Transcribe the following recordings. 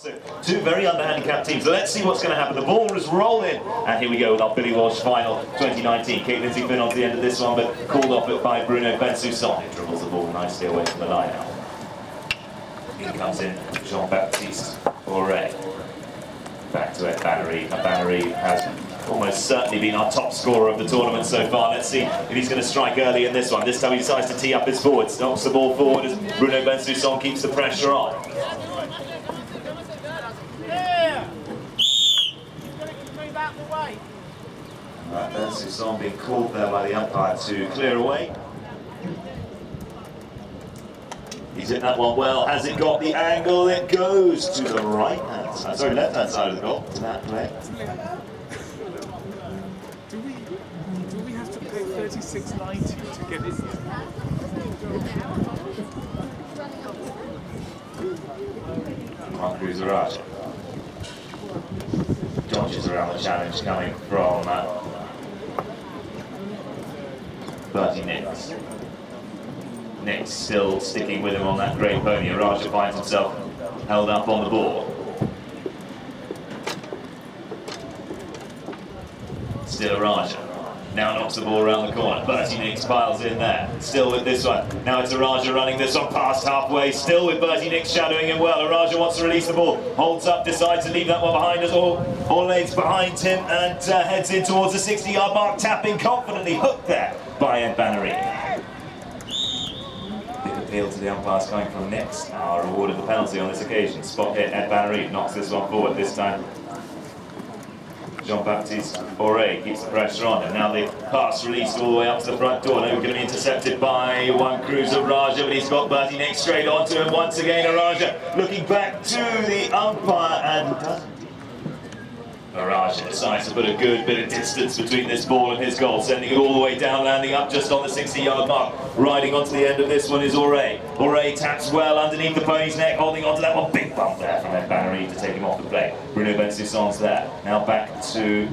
So, two very underhandicapped teams. Let's see what's going to happen. The ball is rolling, and here we go with our Billy Walsh final 2019. Kate Lindsay Finn onto the end of this one, but called off it by Bruno Bensoussan, who dribbles the ball nicely away from the line now. In comes in Jean-Baptiste Auret. Back to Ed Bannery. Bannery has almost certainly been our top scorer of the tournament so far. Let's see if he's going to strike early in this one. This time he decides to tee up his forwards. Knocks the ball forward as Bruno Bensoussan keeps the pressure on. Bensoussan being called there by the umpire to clear away. He's hit that one well. Has it got the angle? It goes to the right hand side, sorry, left hand side of the goal. To that play. Do we have to pay $36.90 to get in here? Juan Cruz Araja dodges around the challenge coming from Bertie Nicks. Nicks still sticking with him on that great pony. Araja finds himself held up on the ball. Still Araja. Now knocks the ball around the corner. Bertie Nicks piles in there. Still with this one. Now it's Araja running this one past halfway. Still with Bertie Nicks shadowing him well. Araja wants to release the ball. Holds up, decides to leave that one behind us. All legs behind him and heads in towards the 60-yard mark. Tapping confidently. Hooked there by Ed Bannery. Big appeal to the umpires coming from Nicks. Are awarded the penalty on this occasion. Spot hit. Ed Bannery knocks this one forward. This time Jean-Baptiste Auret keeps the pressure on, and now the pass released all the way up to the front door. Now we're going to be intercepted by Juan Cruz Araja, but he's got Bertie Nicks straight onto him once again. Araja looking back to the umpire and doesn't. Araja decides to put a good bit of distance between this ball and his goal, sending it all the way down, landing up just on the 60-yard mark. Riding onto the end of this one is Auret. Auret taps well underneath the pony's neck, holding onto that one. Big bump there from Ed Bannery to take him off the play. Bruno Bensoussan's there. Now back to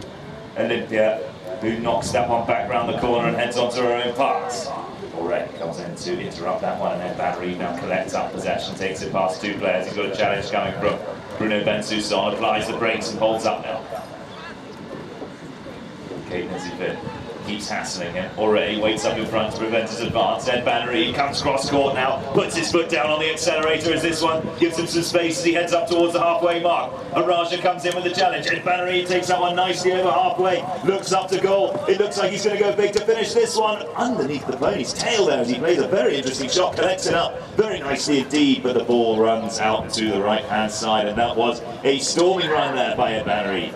Olympia, who knocks that one back round the corner and heads onto her own pass. Auret comes in to interrupt that one, and Ed Bannery now collects up possession, takes it past two players. He's got a challenge coming from Bruno Bensoussan, applies the brakes and holds up now. Kate Lindsay Finn keeps hassling him. Auret waits up in front to prevent his advance. Ed Bannery comes cross court now, puts his foot down on the accelerator as this one gives him some space as he heads up towards the halfway mark. Araja comes in with the challenge. Ed Bannery takes that one nicely over halfway, looks up to goal. It looks like he's going to go big to finish this one underneath the pony's tail there as he plays a very interesting shot, collects it up very nicely indeed, but the ball runs out to the right hand side, and that was a storming run there by Ed Bannery.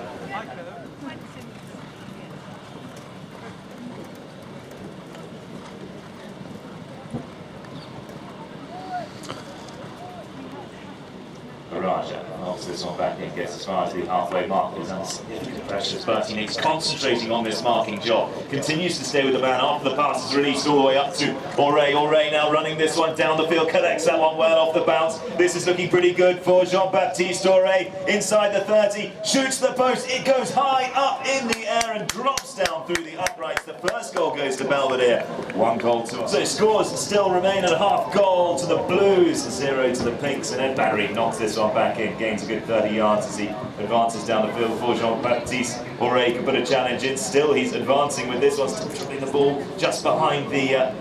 Araja knocks this one back in, gets as far as the halfway mark. He's under significant pressure. Bertie Nicks concentrating on this marking job. Continues to stay with the man after the pass is released all the way up to Auret. Auret now running this one down the field, collects that one well off the bounce. This is looking pretty good for Jean-Baptiste Auret. Inside the 30, shoots the post. It goes high up in the air and drops down through the uprights. The first goal goes to Belvedere. 1 goal to... So scores still remain at half goal to the Blues, 0 to the Pinks, and Ed Bannery knocks this one back in, gains a good 30 yards as he advances down the field before Jean-Baptiste Auret can put a challenge in. Still, he's advancing with this one, still dribbling the ball just behind the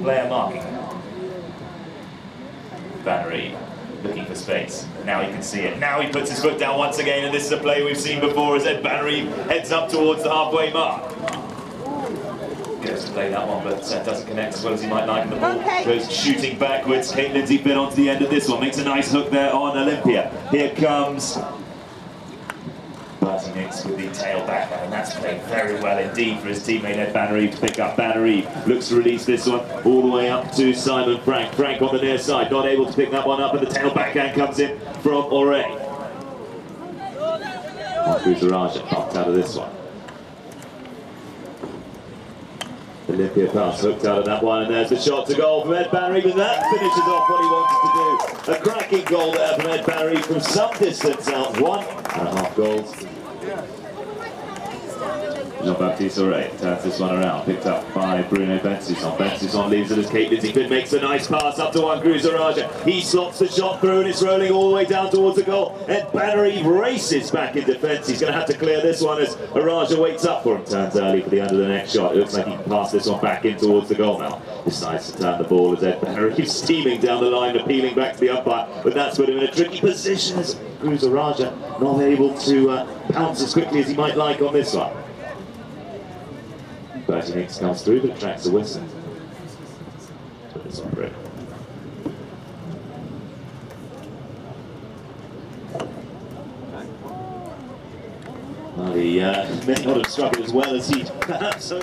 player marking. Bannery looking for space. Now he can see it. Now he puts his foot down once again, and this is a play we've seen before as Ed Bannery heads up towards the halfway mark. Goes to play that one, but doesn't connect as well as he might like. And the ball goes shooting backwards. Kate Lindsay Finn onto the end of this one. Makes a nice hook there on Olympia. Here comes Bertie Nicks with the tail back, and that's played very well indeed for his teammate Ed Bannery to pick up. Bannery looks to release this one all the way up to Simon Frank. Frank on the near side, not able to pick that one up, and the tail backhand comes in from Auret. Cruz Araja popped out of this one. Olympia pass hooked out of that one, and there's the shot to goal from Ed Bannery, but that finishes off what he wanted to do. A cracking goal there from Ed Bannery from some distance out, 1.5 goals. Jean-Baptiste Auré turns this one around, picked up by Bruno Bensusson. Bensusson leaves it as Kate Lindsay makes a nice pass up to Juan Cruz Araja. He slots the shot through and it's rolling all the way down towards the goal. And Bannery races back in defence. He's going to have to clear this one as Araja waits up for him. Turns early for the under the next shot. It looks like he can pass this one back in towards the goal now. Decides to turn the ball as Ed Bannery steaming down the line, appealing back to the umpire. But that's put him in a tricky position as Cruz Araja not able to pounce as quickly as he might like on this one. Bertie Nicks comes through, but tracks the whistle. Put this on through. Well, he may not have struck it as well as he perhaps so.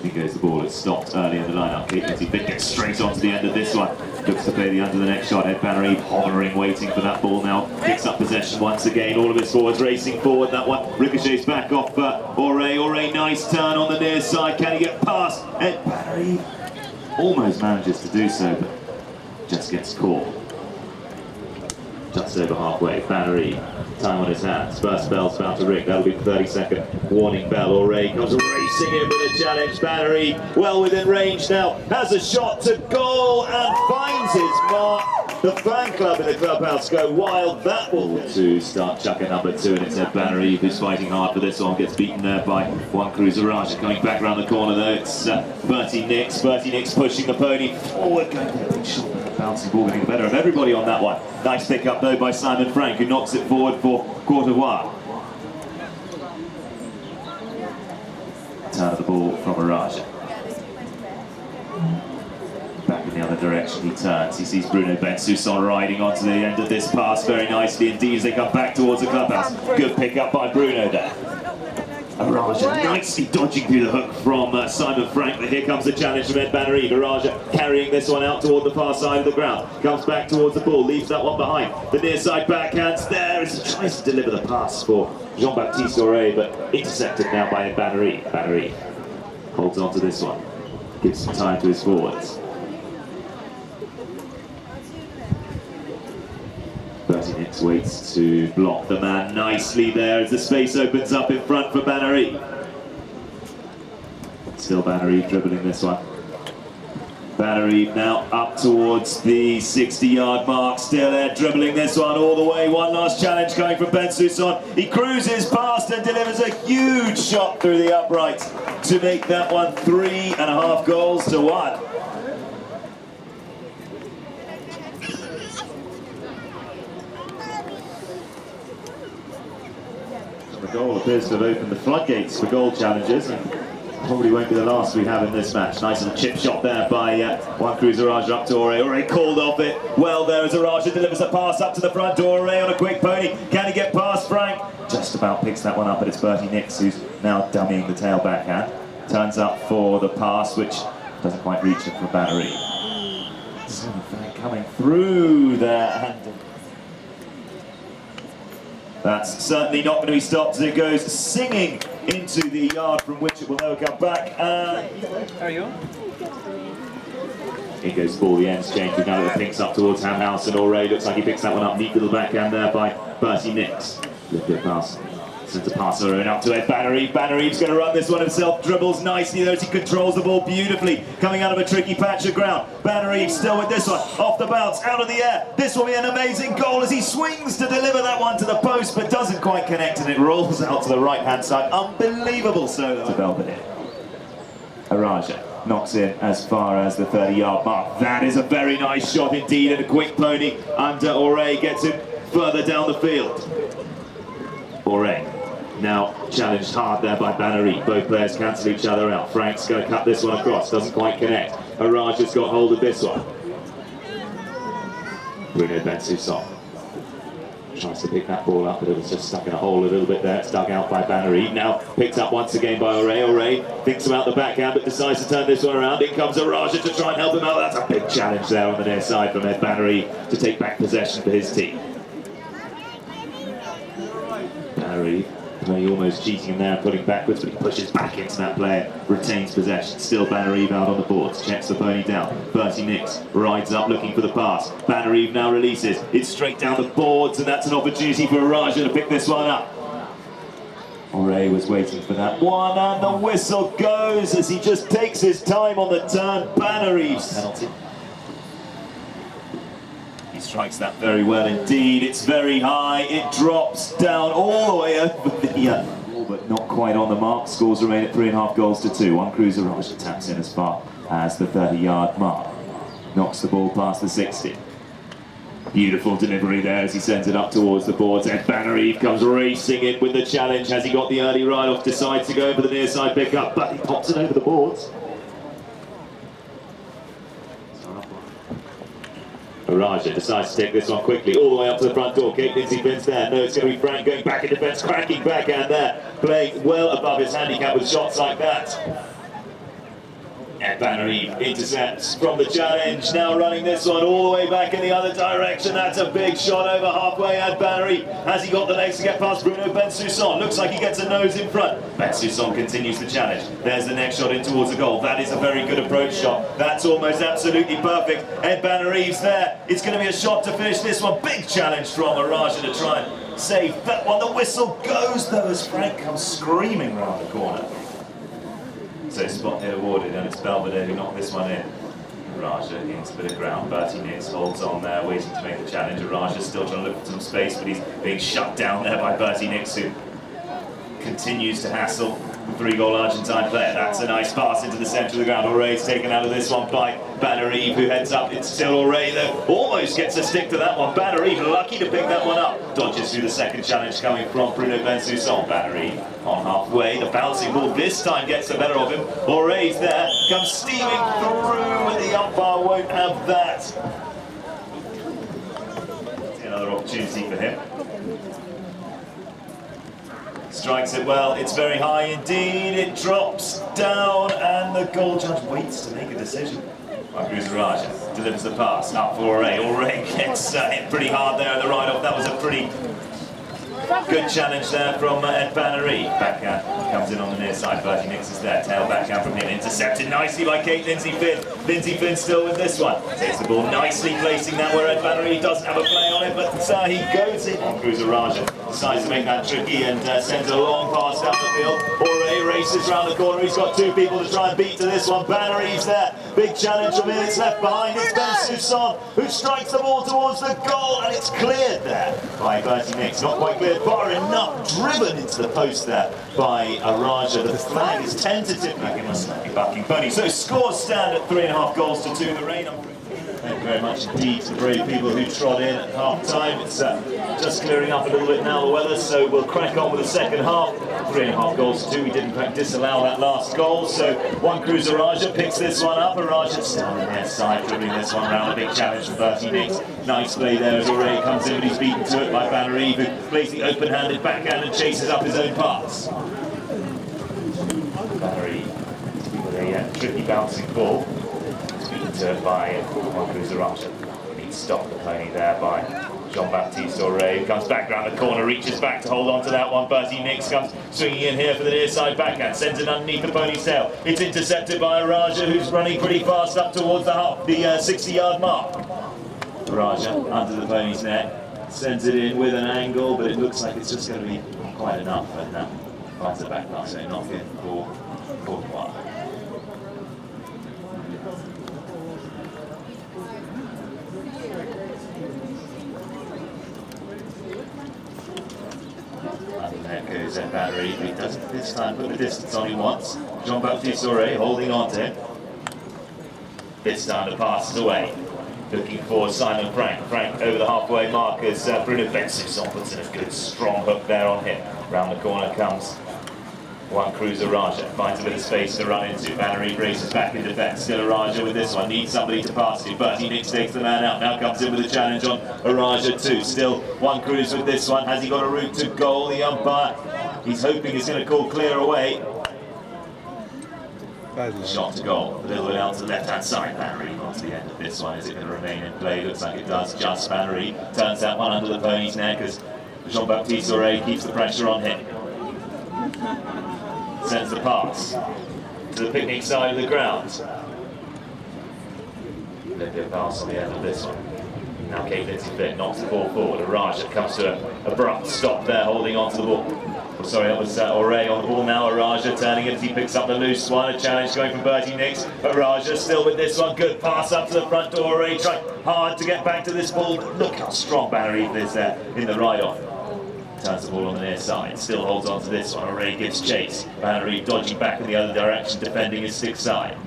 He goes, the ball is stopped early in the lineup. Kate Lindsay gets straight onto the end of this one. Looks to play the under the next shot. Ed Bannery hovering, waiting for that ball now. Picks up possession once again. All of his forwards racing forward. That one ricochets back off Auré. Auré, nice turn on the near side. Can he get past? Ed Bannery almost manages to do so, but just gets caught. Just over halfway. Bannery, time on his hands. First bell's about to ring. That'll be the 30-second warning bell. Auré comes racing in with a challenge. Bannery, well within range now, has a shot to goal and finds his mark. The fan club in the clubhouse go wild. That will to start chucking number 2, and it's Ed Bannery who's fighting hard for this one. Gets beaten there by Juan Cruz Araja. Coming back round the corner though, it's Bertie Nicks. Bertie Nicks pushing the pony forward, going for a big shot. Bouncing ball getting the better of everybody on that one. Nice pick up though by Simon Frank, who knocks it forward for Quatervois. Turn of the ball from Araja. Back in the other direction he turns. He sees Bruno Bensusson riding onto the end of this pass very nicely indeed as they come back towards the clubhouse. Good pick up by Bruno there. Araja nicely dodging through the hook from Simon Frank, but here comes the challenge from Ed Bannery. Araja carrying this one out toward the far side of the ground. Comes back towards the ball, leaves that one behind. The near side backhands there as he tries to deliver the pass for Jean-Baptiste Auré, but intercepted now by Ed Bannery. Bannery holds on to this one, gives some time to his forwards. Bertie Nicks waits to block the man nicely there as the space opens up in front for Bannery. Still Bannery dribbling this one. Bannery now up towards the 60-yard mark. Still there dribbling this one all the way. One last challenge coming from Bensusson. He cruises past and delivers a huge shot through the uprights to make that one 3.5 goals to 1. The goal appears to have opened the floodgates for goal challenges, and probably won't be the last we have in this match. Nice little chip shot there by Juan Cruz Araja up to Auré. Auré called off it well there as Araja delivers a pass up to the front door. Auré on a quick pony. Can he get past Frank? Just about picks that one up, but it's Bertie Nicks who's now dummying the tail backhand. Turns up for the pass, which doesn't quite reach it for Bannery. Frank coming through there. And that's certainly not going to be stopped as it goes singing into the yard from which it will never come back. There you go. It goes for the ends change. Now it pinks up towards Hamhouse, and Auré looks like he picks that one up. Neat little backhand there by Bertie Nicks. Good pass. Sends a passer and up to Ed Bannery. Bannery's going to run this one himself. Dribbles nicely there as he controls the ball beautifully. Coming out of a tricky patch of ground. Bannery still with this one. Off the bounce, out of the air. This will be an amazing goal as he swings to deliver that one to the post, but doesn't quite connect, and it rolls out to the right-hand side. Unbelievable solo to Belvedere. Araja knocks in as far as the 30-yard mark. That is a very nice shot indeed, and a quick pony under Auré gets it further down the field. Auré now challenged hard there by Bannery. Both players cancel each other out. Frank's going to cut this one across, doesn't quite connect. Araja's got hold of this one. Bruno Bensusson tries to pick that ball up, but it was just stuck in a hole a little bit there. It's dug out by Bannery. Now picked up once again by Auré. Auré thinks about the backhand, but decides to turn this one around. In comes Araja to try and help him out. That's a big challenge there on the near side from Ed Bannery to take back possession for his team. Bannery almost cheating him there, pulling backwards, but he pushes back into that player, retains possession. Still Bannery out on the boards, checks the pony down. Bertie Nicks rides up looking for the pass. Bannery now releases. It's straight down the boards, and that's an opportunity for Araja to pick this one up. Ray was waiting for that one, and the whistle goes as he just takes his time on the turn. Bannery's penalty. He strikes that very well indeed. It's very high. It drops down all the way over the but not quite on the mark. Scores remain at 3.5 goals to 2. One cruiser Roger taps in as far as the 30-yard mark. Knocks the ball past the 60. Beautiful delivery there as he sends it up towards the boards. Ed Bannery comes racing in with the challenge. Has he got the early ride-off? Decides to go for the near side pickup, but he pops it over the boards. Raja decides to take this one quickly, all the way up to the front door. Kate Lindsay Finn's there. No, it's going to be Frank going back in defence, cracking backhand there. Playing well above his handicap with shots like that. Ed Bannery intercepts from the challenge, now running this one all the way back in the other direction. That's a big shot over halfway. Ed Bannery, has he got the legs to get past Bruno Bensoussan? Looks like he gets a nose in front. Bensoussan continues the challenge. There's the next shot in towards the goal. That is a very good approach shot. That's almost absolutely perfect. Ed Bannery's there. It's going to be a shot to finish this one. Big challenge from Araja to try and save that one. The whistle goes though as Frank comes screaming round the corner. So spot hit awarded, and it's Belvedere who knocked this one in. Raja into a bit of ground. Bertie Nix holds on there, waiting to make the challenge. Raja still trying to look for some space, but he's being shut down there by Bertie Nix, who continues to hassle the 3-goal Argentine player. That's a nice pass into the centre of the ground. Oray's taken out of this one by Bannery, who heads up. It's still Oray though. Almost gets a stick to that one. Bannery lucky to pick that one up. Dodges through the second challenge coming from Bruno Bensoussan. Bannery on halfway. The bouncing ball this time gets the better of him. Oray's there. Comes steaming through, and the umpire won't have that. Another opportunity for him. Strikes it well, it's very high indeed, it drops down, and the goal judge waits to make a decision. Cruiser Raja delivers the pass up for Oray. Oray gets hit pretty hard there at the ride-off. That was a pretty good challenge there from Ed Bannery. Backhand comes in on the near side. Bertie Nix is there. Tail backhand from him. Intercepted nicely by Kate Lindsay Finn. Lindsay Finn still with this one. Takes the ball nicely, placing that where Ed Bannery doesn't have a play on it, but he goes in. On Cruiser Raja decides to make that tricky and sends a long pass down the field. Oray races round the corner. He's got 2 people to try and beat to this one. Bannery's there. Big challenge from him. It's left behind. It's Bensoussan who strikes the ball towards the goal, and it's cleared there by Bertie Nix. Not quite cleared far enough, driven into the post there by Araja. The flag is tentative. He must be backing Pony. So scores stand at 3.5 goals to 2. The rain. Thank you very much indeed to the brave people who trod in at half-time. It's just clearing up a little bit now, the weather, so we'll crack on with the second half. 3.5 goals to 2. We didn't disallow that last goal, so one cruiser Raja picks this one up. Raja still on their side, dribbling this one around. A big challenge from Bertie Nix. Nice play there as Oray comes in, but he's beaten to it by Bannery, who plays the open-handed backhand and chases up his own pass. Bannery with a tricky bouncing ball. To it by one cruiser Raja. Needs to stop the pony there by Jean-Baptiste Oray. Comes back round the corner, reaches back to hold on to that one. Bertie Nix comes swinging in here for the near side backhand, sends it underneath the pony's tail. It's intercepted by Raja, who's running pretty fast up towards the 60-yard mark. Raja under the pony's neck, sends it in with an angle, but it looks like it's just going to be quite enough, and finds the back pass, so not good for Quatervois. There goes Ed Bannery, he doesn't this time put the distance on him once. Jean-Baptiste Oray holding on to him. This time the pass is away. Looking for Simon Frank. Frank over the halfway mark as Bruno Bensoussan puts in a good strong hook there on him. Round the corner comes one cruiser Raja, finds a bit of space to run into. Bannery races back in defence. Still Raja with this one, needs somebody to pass to. Bertie Nix takes the man out, now comes in with a challenge on Raja too. Still one cruiser with this one. Has he got a route to goal? The umpire, he's hoping he's going to call clear away. Shot to goal, a little bit out to the left hand side. Bannery wants the end of this one. Is it going to remain in play? Looks like it does. Just Bannery turns that one under the pony's neck as Jean-Baptiste Oray keeps the pressure on him. Sends the pass to the picnic side of the ground. Little bit of pass on the end of this one. Now Kate Lindsay Flynn knocks the ball forward. Araja comes to an abrupt stop there, holding on to the ball. Oh, sorry, that was Auray on the ball now. Araja turning it as he picks up the loose one. A challenge going from Bertie Nicks. Araja still with this one. Good pass up to the front door. Auray trying hard to get back to this ball. Look how strong Banner Eve is there in the ride-off. Turns the ball on the near side. Still holds on to this one. Auray gives chase. Banner Eve dodging back in the other direction, defending his stick side.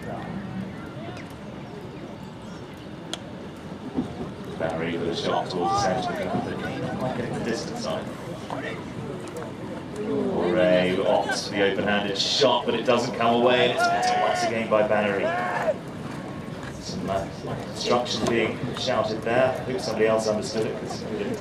Banner Eve with a shot towards the centre. Not quite getting the distance on it. Auray opts for the open-handed shot, but it doesn't come away, and it's met once again by Banner Eve. Some instruction being shouted there. I think somebody else understood it, because we didn't.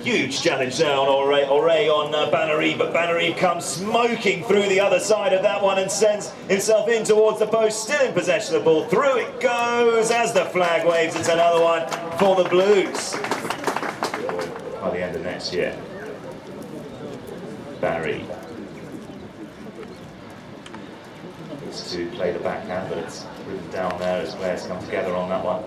Huge challenge there on Auray on Banner Eve, but Banner Eve comes smoking through the other side of that one and sends himself in towards the post, still in possession of the ball. Through it goes as the flag waves. It's another one for the Blues. By the end of next year. Banner Eve. It's to play the backhand, but it's written down there as players come together on that one.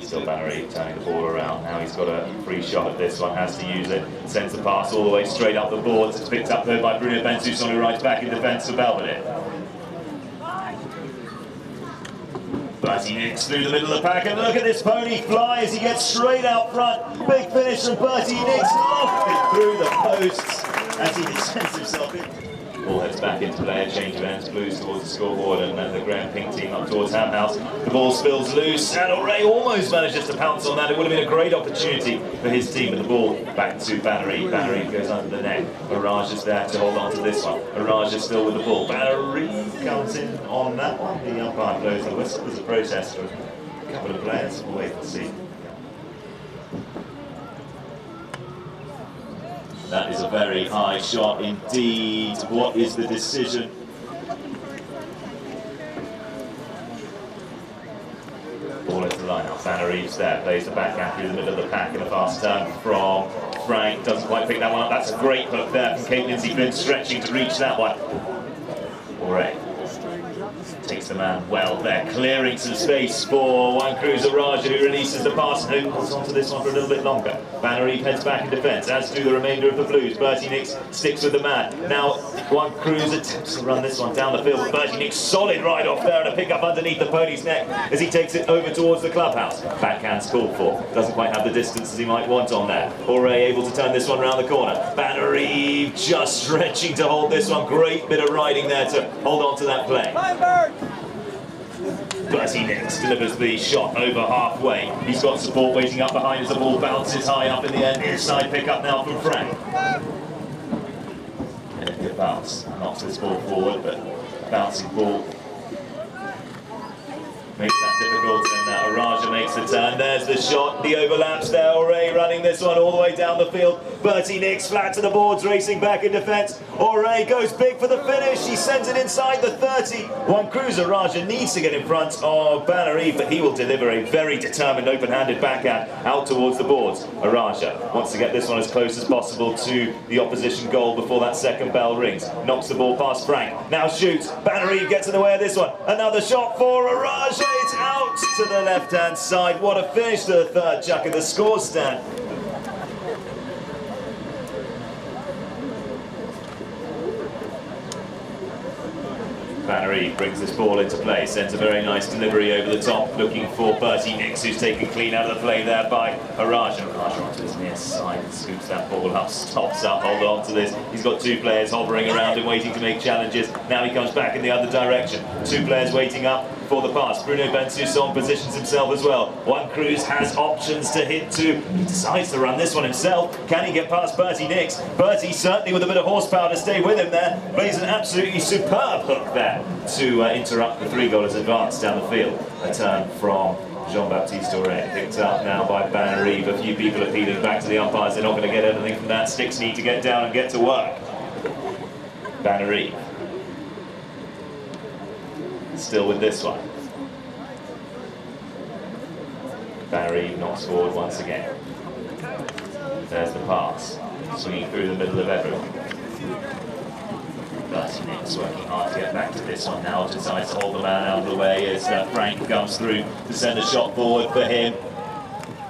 Still Banner Eve turning the ball around. Now he's got a free shot at this one, has to use it. Sends the pass all the way straight up the boards. It's picked up though by Bruno Bensoussan, who rides back in defence for Belvedere. Bertie Nicks through the middle of the pack, and look at this pony fly as he gets straight out front. Big finish from Bertie Nicks, lofted through the posts as he descends himself in. Ball heads back into play, a change of ends, Blues towards the scoreboard, and then the Graham Pink team up towards Ham House. The ball spills loose, and Auray almost manages to pounce on that. It would have been a great opportunity for his team, but the ball back to Banner Eve. Banner Eve goes under the neck. Araj is there to hold on to this one. Araj is still with the ball. Banner Eve comes in on that one. The umpire blows the whistle. There's a protest from a couple of players. We'll wait and see. That is a very high shot indeed. What is the decision? Ball into the line now. Banner Eve's there, plays the backhand through the middle of the pack in a fast turn from Frank. Doesn't quite pick that one up. That's a great hook there from Kate Lindsay Flynn, stretching to reach that one. Auray takes the man well there, clearing some space for Juan Cruz Araja, who releases the pass and holds on to this one for a little bit longer. Banner Eve heads back in defence, as do the remainder of the Blues. Bertie Nicks sticks with the man. Now Juan Cruz attempts to run this one down the field, but Bertie Nicks solid ride off there and a pick up underneath the pony's neck as he takes it over towards the clubhouse. Backhand's called for. Doesn't quite have the distance as he might want on there. Auray able to turn this one around the corner. Banner Eve just stretching to hold this one. Great bit of riding there to hold on to that play. Bertie Nicks delivers the shot over halfway. He's got support waiting up behind as the ball bounces high up in the air. Inside pick up now from Frank. And a good bounce. Knocks this ball forward, but a bouncing ball makes that difficult, and Araja makes the turn. There's the shot, the overlaps there. Auray running this one all the way down the field. Bertie Nicks flat to the boards, racing back in defence. Auray goes big for the finish. He sends it inside the 30. Juan Cruz Araja needs to get in front of Banner Eve, but he will deliver a very determined open-handed backhand out towards the boards. Araja wants to get this one as close as possible to the opposition goal before that second bell rings. Knocks the ball past Frank. Now shoots. Banner Eve gets in the way of this one. Another shot for Araja. It's out to the left-hand side. What a finish to the third chuck in the score stand. Banner Eve brings this ball into play, sends a very nice delivery over the top, looking for Bertie Nicks, who's taken clean out of the play there by Araja. Araja onto his near side and scoops that ball up, stops up, hold on to this. He's got two players hovering around him, waiting to make challenges. Now he comes back in the other direction. Two players waiting up for the pass. Bruno Bensoussan positions himself as well. Juan Cruz has options to hit to. He decides to run this one himself. Can he get past Bertie Nicks? Bertie certainly with a bit of horsepower to stay with him there. Plays an absolutely superb hook there to interrupt the three-goalers advance down the field. A turn from Jean-Baptiste Auray. Picked up now by Banner Eve. A few people appealing back to the umpires. They're not going to get anything from that. Sticks need to get down and get to work. Banner Eve. Still with this one. Banner Eve knocks forward once again. There's the pass. Swinging through the middle of everyone. Bertie Nix working hard to get back to this one now, decides to hold the man out of the way as Frank comes through to send a shot forward for him.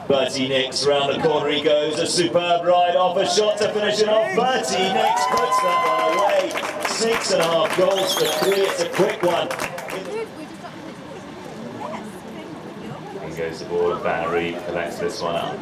Bertie Nix round the corner he goes, a superb ride off, a shot to finish it off. Bertie Nix puts that one away. 6.5 goals for 3, it's a quick one. Here goes the ball, and Bannery collects this one up.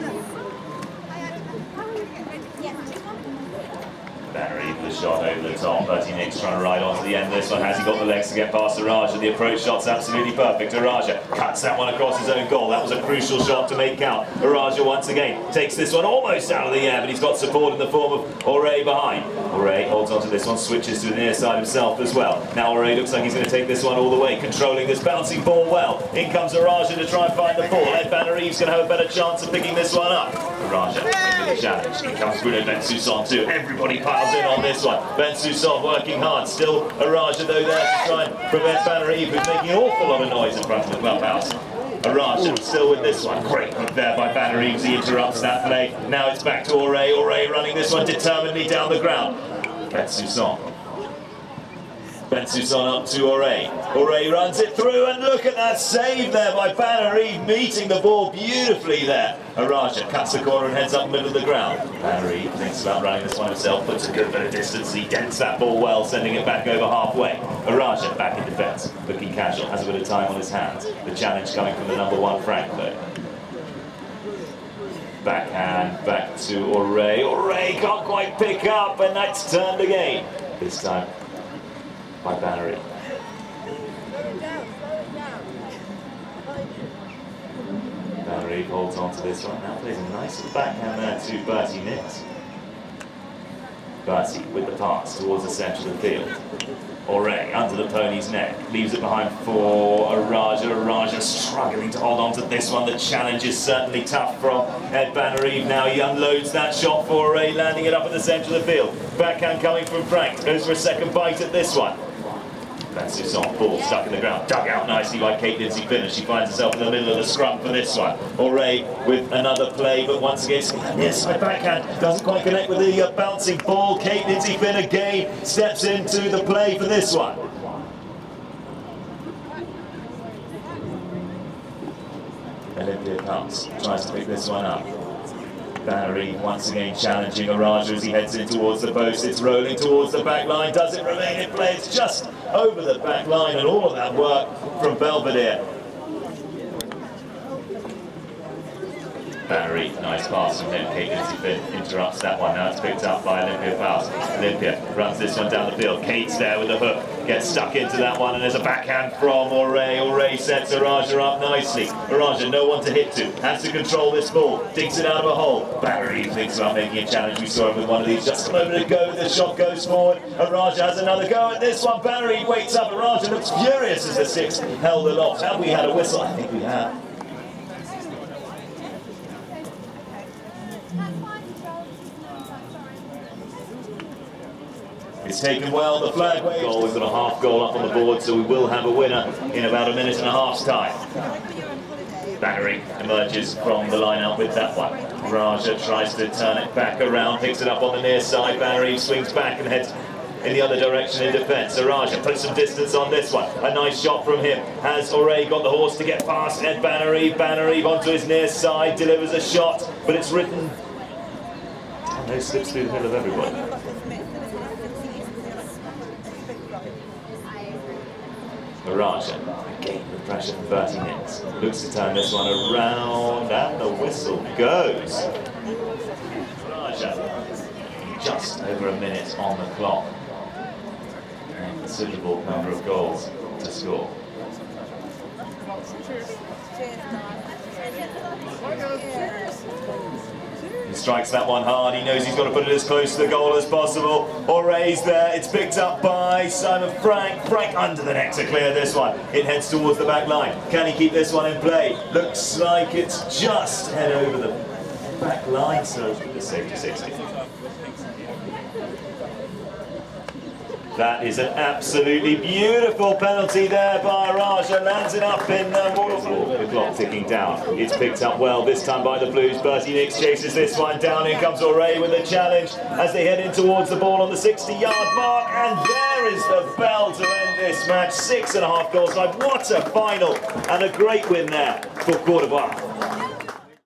Bannery with the shot over the top. Bertie Nix trying to ride onto the end of this one. Has he got the legs to get past Araja? The approach shot's absolutely perfect. Araja cuts that one across his own goal. That was a crucial shot to make count. Araja once again takes this one almost out of the air, but he's got support in the form of Auré behind. Auré holds onto this one, switches to the near side himself as well. Now Auré looks like he's going to take this one all the way, controlling this bouncing ball well. In comes Araja to try and find the ball. Ed Bannery's going to have a better chance of picking this one up. Araja into the challenge. In comes Bruno Bensoussan too. Everybody piles in on this one. Bensoussan working hard. Still Araja though there to try and prevent Bannery, who's making an awful lot of noise in front of the clubhouse. Araja still with this one. Great hook there by Bannery as he interrupts that play. Now it's back to Auré. Auré running this one determinedly down the ground. Bensoussan. Bensoussan up to Auré. Auré runs it through, and look at that save there by Bannery, meeting the ball beautifully there. Araja cuts the corner and heads up the middle of the ground. Bannery thinks about running this one himself, puts a good bit of distance, he dents that ball well, sending it back over halfway. Araja back in defence, looking casual, has a bit of time on his hands. The challenge coming from the number 1 Frank though. Backhand back to Auré. Auré can't quite pick up, and that's turned again. This time by Bannery. Bannery holds on to this one. Now plays a nice little backhand there to Bertie Nix. Bertie with the pass towards the centre of the field. Auré under the pony's neck, leaves it behind for Araja. Araja struggling to hold on to this one. The challenge is certainly tough from Ed Bannery. Now he unloads that shot for Auré, landing it up at the centre of the field. Backhand coming from Frank, goes for a second bite at this one. Bensoussan, ball stuck in the ground, dug out nicely by Kate Lindsay-Finn. She finds herself in the middle of the scrum for this one. Auré with another play, but once again, yes, side backhand doesn't quite connect with the bouncing ball. Kate Lindsay-Finn again steps into the play for this one. Olympia comes, tries to pick this one up. Bannery once again challenging Araja as he heads in towards the post. It's rolling towards the back line. Does it remain in play? It's just over the back line, and all of that work from Belvedere. Bannery, nice pass from him. Kate Lindsay-Finn interrupts that one. Now it's picked up by Olympia Faust. Olympia runs this one down the field. Kate's there with the hook. Gets stuck into that one, and there's a backhand from Auré. Auré sets Araja up nicely. Araja, no one to hit to. Has to control this ball. Digs it out of a hole. Bannery thinks about making a challenge. We saw him with one of these just a moment ago. The shot goes forward. Araja has another go at this one. Bannery wakes up. Araja looks furious as the 6 held aloft. Have we had a whistle? I think we have. It's taken well, the flag goal. We've got a half goal up on the board, so we will have a winner in about a minute and a half's time. Bannery emerges from the line-out with that one. Raja tries to turn it back around, picks it up on the near side. Bannery swings back and heads in the other direction in defence. Araja puts some distance on this one. A nice shot from him. Has Auré got the horse to get past Ed Bannery? Bannery onto his near side, delivers a shot, but it's written. And they slips through the middle of everybody. Araja, again the pressure from Bertie Nix. Looks to turn this one around, and the whistle goes. Araja, just over a minute on the clock. And a considerable number of goals to score. He strikes that one hard. He knows he's got to put it as close to the goal as possible. Auré's there. It's picked up by Simon Frank. Frank under the net to clear this one. It heads towards the back line. Can he keep this one in play? Looks like it's just head over the back line, so it's safety 60. That is an absolutely beautiful penalty there by Raja. Lands it up in waterfall. The clock ticking down. It's picked up well this time by the Blues. Bertie Nicks chases this one down. In comes O'Reilly with a challenge as they head in towards the ball on the 60-yard mark. And there is the bell to end this match. 6.5 goals. What a final and a great win there for Quatervois.